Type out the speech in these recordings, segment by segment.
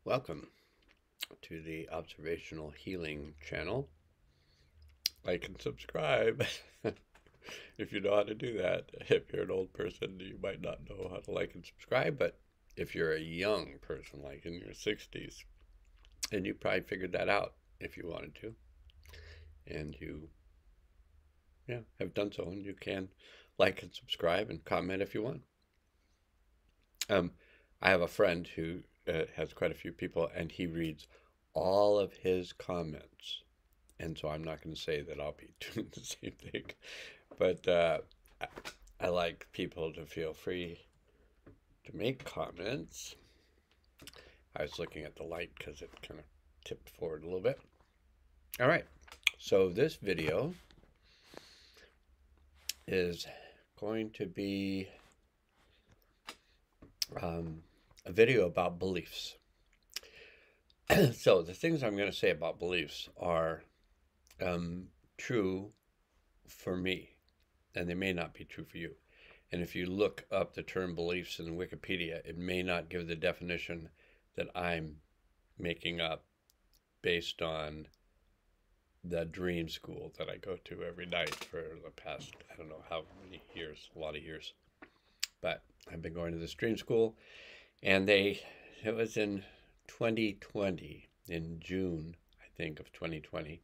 Welcome to the Observational Healing channel. Like and subscribe. If you know how to do that. If you're an old person, you might not know how to like and subscribe, but if you're a young person, like in your 60s, then you probably figured that out if you wanted to. And you have done so, and you can like and subscribe and comment if you want. I have a friend who has quite a few people, and he reads all of his comments. And so I'm not going to say that I'll be doing the same thing, but I like people to feel free to make comments. I was looking at the light because it kind of tipped forward a little bit. All right, so this video is going to be a video about beliefs. So the things I'm going to say about beliefs are true for me, and they may not be true for you. And if you look up the term beliefs in Wikipedia, it may not give the definition that I'm making up based on the dream school that I go to every night for the past, I don't know how many years, a lot of years. But I've been going to this dream school, and it was in 2020, in June, I think, of 2020.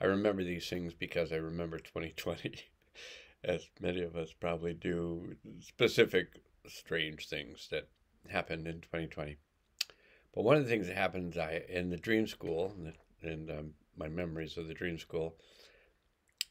I remember these things because I remember 2020, as many of us probably do, specific strange things that happened in 2020. But one of the things that happened in the dream school, and my memories of the dream school,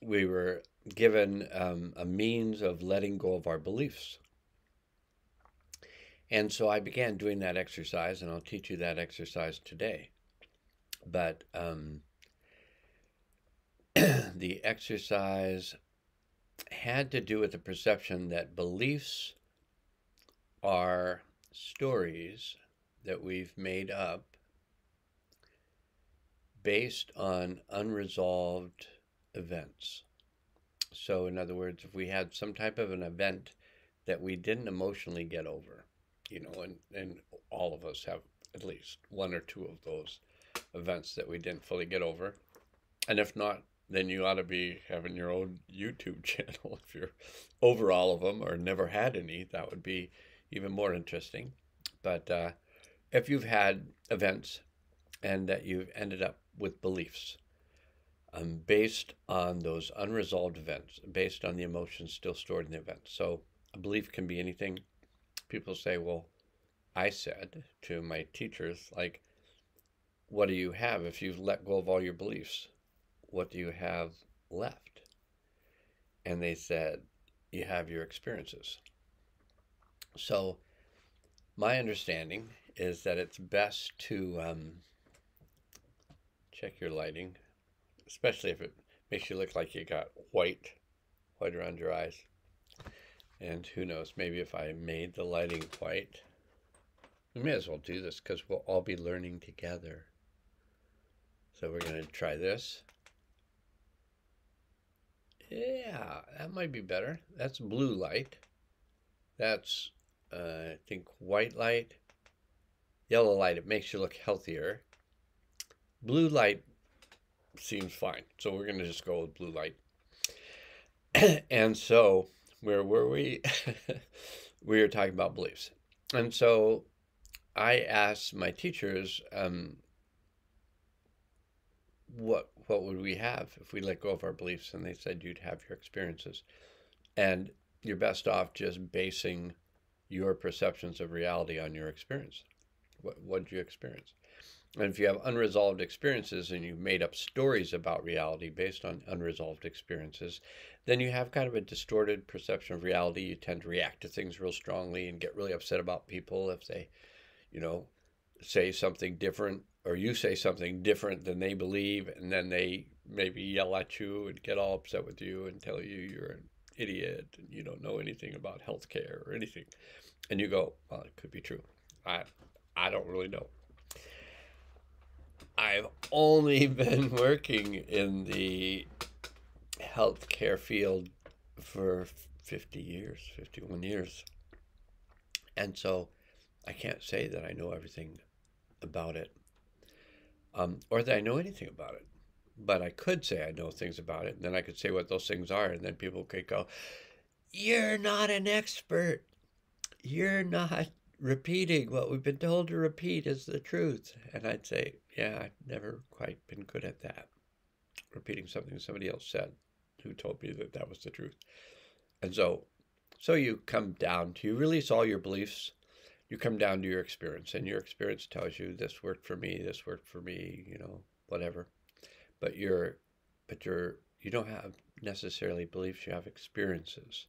we were given a means of letting go of our beliefs. And so I began doing that exercise, and I'll teach you that exercise today. But the exercise had to do with the perception that beliefs are stories that we've made up based on unresolved events. So in other words, if we had some type of an event that we didn't emotionally get over, and all of us have at least one or two of those events that we didn't fully get over. And if not, then you ought to be having your own YouTube channel if you're over all of them or never had any. That would be even more interesting. But if you've had events and that you've ended up with beliefs based on those unresolved events, based on the emotions still stored in the event. So a belief can be anything. People say, well, I said to my teachers, like, what do you have if you've let go of all your beliefs? What do you have left? And they said, you have your experiences. So my understanding is that it's best to check your lighting, especially if it makes you look like you got white around your eyes. And who knows, maybe if I made the lighting white, we may as well do this because we'll all be learning together. So we're going to try this. Yeah, that might be better. That's blue light. That's, I think, white light. Yellow light, it makes you look healthier. Blue light seems fine. So we're going to just go with blue light. And so, where were we? We were talking about beliefs. And so I asked my teachers, what would we have if we let go of our beliefs? And they said, you'd have your experiences. And you're best off just basing your perceptions of reality on your experience. What did you experience? And if you have unresolved experiences and you've made up stories about reality based on unresolved experiences, then you have kind of a distorted perception of reality. You tend to react to things real strongly and get really upset about people if they, say something different, or you say something different than they believe, and then they maybe yell at you and get all upset with you and tell you you're an idiot and you don't know anything about healthcare or anything. And you go, well, it could be true. I don't really know. I've only been working in the healthcare field for 50 years, 51 years. And so I can't say that I know everything about it, or that I know anything about it. But I could say I know things about it, and then I could say what those things are, and then people could go, "You're not an expert. You're not repeating what we've been told to repeat is the truth." And I'd say, "Yeah, I've never quite been good at that, repeating something somebody else said who told me that that was the truth." And so you come down to, you release all your beliefs, you come down to your experience, and your experience tells you this worked for me, this worked for me, whatever. But you don't have necessarily beliefs, you have experiences.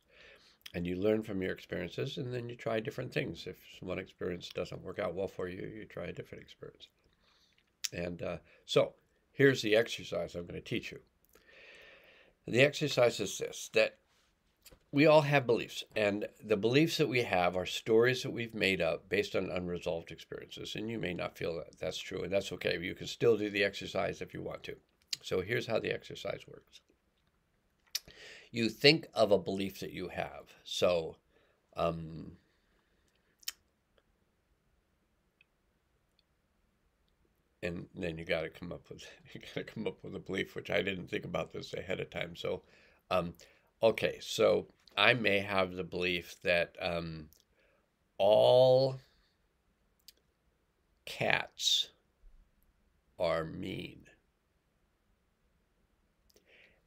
And you learn from your experiences, and then you try different things. If one experience doesn't work out well for you, you try a different experience. And so here's the exercise I'm going to teach you. And the exercise is this, that we all have beliefs, and the beliefs that we have are stories that we've made up based on unresolved experiences. And you may not feel that that's true, and that's okay. You can still do the exercise if you want to. So here's how the exercise works. You think of a belief that you have. So, and then you got to come up with a belief, which I didn't think about this ahead of time. So, okay, so I may have the belief that all cats are mean.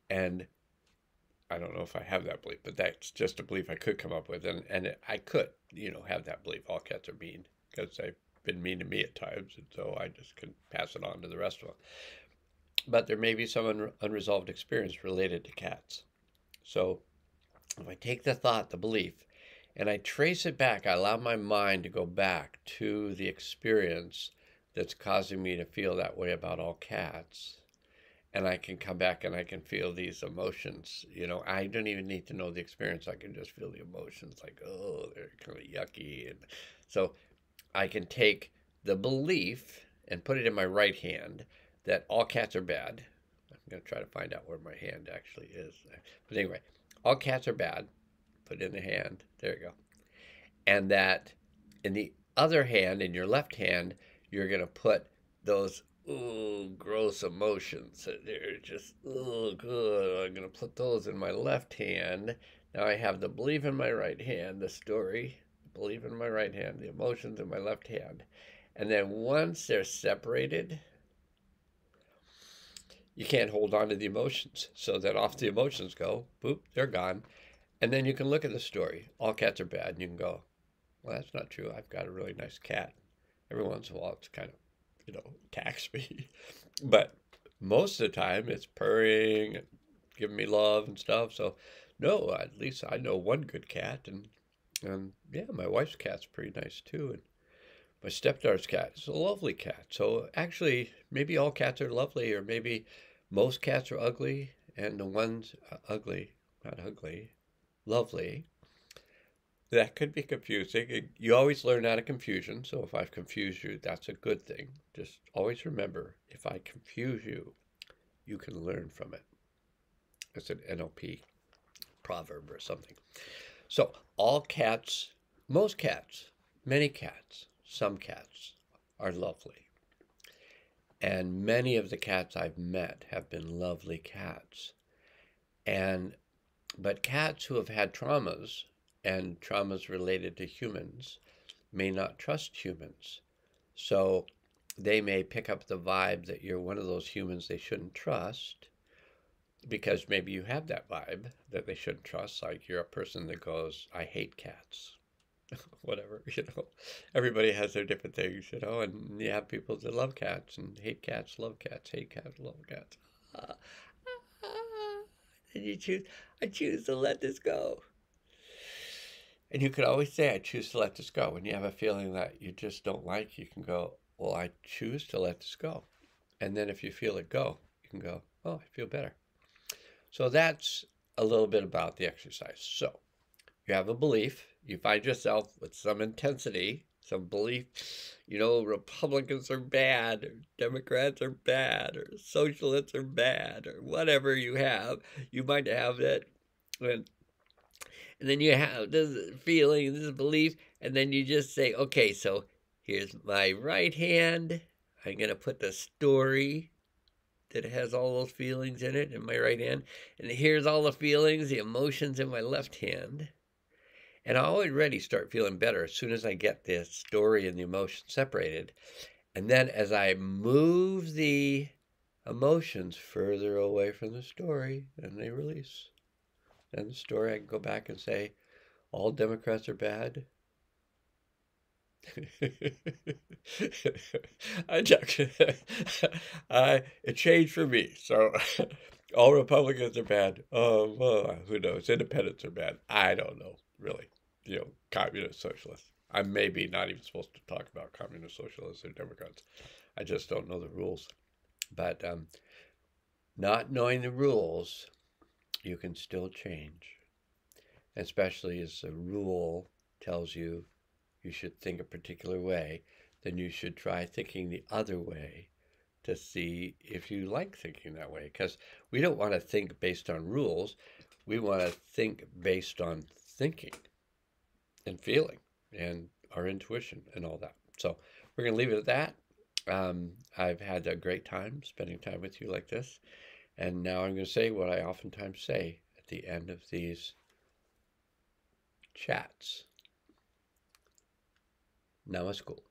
And I don't know if I have that belief, but that's just a belief I could come up with. And I could, have that belief, all cats are mean, because they've been mean to me at times. And so I just can pass it on to the rest of them. But there may be some unresolved experience related to cats. So if I take the thought, the belief, and I trace it back, I allow my mind to go back to the experience that's causing me to feel that way about all cats. And I can come back and I can feel these emotions. I don't even need to know the experience. I can just feel the emotions, like, oh, they're kind of yucky. And so I can take the belief and put it in my right hand that all cats are bad. I'm going to try to find out where my hand actually is. But anyway, all cats are bad. Put it in the hand. There you go. And that in the other hand, in your left hand, you're going to put those gross emotions. They're just, good. I'm going to put those in my left hand. Now I have the belief in my right hand, the story, belief in my right hand, the emotions in my left hand. And then once they're separated, you can't hold on to the emotions. So then off the emotions go, boop, they're gone. And then you can look at the story. All cats are bad. And you can go, well, that's not true. I've got a really nice cat. Every once in a while, it's kind of, attacks me. But most of the time, it's purring and giving me love and stuff. So, no, at least I know one good cat. And yeah, my wife's cat's pretty nice too. And my stepdaughter's cat is a lovely cat. So actually, maybe all cats are lovely, or maybe most cats are ugly, and the ones ugly, not ugly, lovely. That could be confusing. You always learn out of confusion. So if I've confused you, that's a good thing. Just always remember, if I confuse you, you can learn from it. It's an NLP proverb or something. So all cats, most cats, many cats, some cats are lovely. And many of the cats I've met have been lovely cats. But cats who have had traumas, and traumas related to humans, may not trust humans. So they may pick up the vibe that you're one of those humans they shouldn't trust, because maybe you have that vibe that they shouldn't trust. Like you're a person that goes, I hate cats. Whatever, Everybody has their different things, and you have people that love cats and hate cats, love cats, hate cats, love cats. And I choose to let this go. And you could always say, I choose to let this go. When you have a feeling that you just don't like, you can go, well, I choose to let this go. And then if you feel it go, you can go, oh, I feel better. So that's a little bit about the exercise. So you have a belief. You find yourself with some intensity, some belief, Republicans are bad, or Democrats are bad, or socialists are bad, or whatever you have. You might have that. And then you have this feeling, this belief, and then you just say, okay, so Here's my right hand. I'm going to put the story that has all those feelings in it in my right hand. And here's all the feelings, the emotions in my left hand. And I already start feeling better as soon as I get the story and the emotion separated. And then as I move the emotions further away from the story, and they release. And the story, I can go back and say, all Democrats are bad. It changed for me. So all Republicans are bad. Well, who knows? Independents are bad. I don't know, really. Communist socialists. I'm maybe not even supposed to talk about communist socialists or Democrats. I just don't know the rules. But not knowing the rules, you can still change. Especially as a rule tells you you should think a particular way, then you should try thinking the other way to see if you like thinking that way. Because we don't want to think based on rules. We want to think based on thinking and feeling and our intuition and all that. So we're going to leave it at that. I've had a great time spending time with you like this. And now I'm going to say what I oftentimes say at the end of these chats. Namaskar.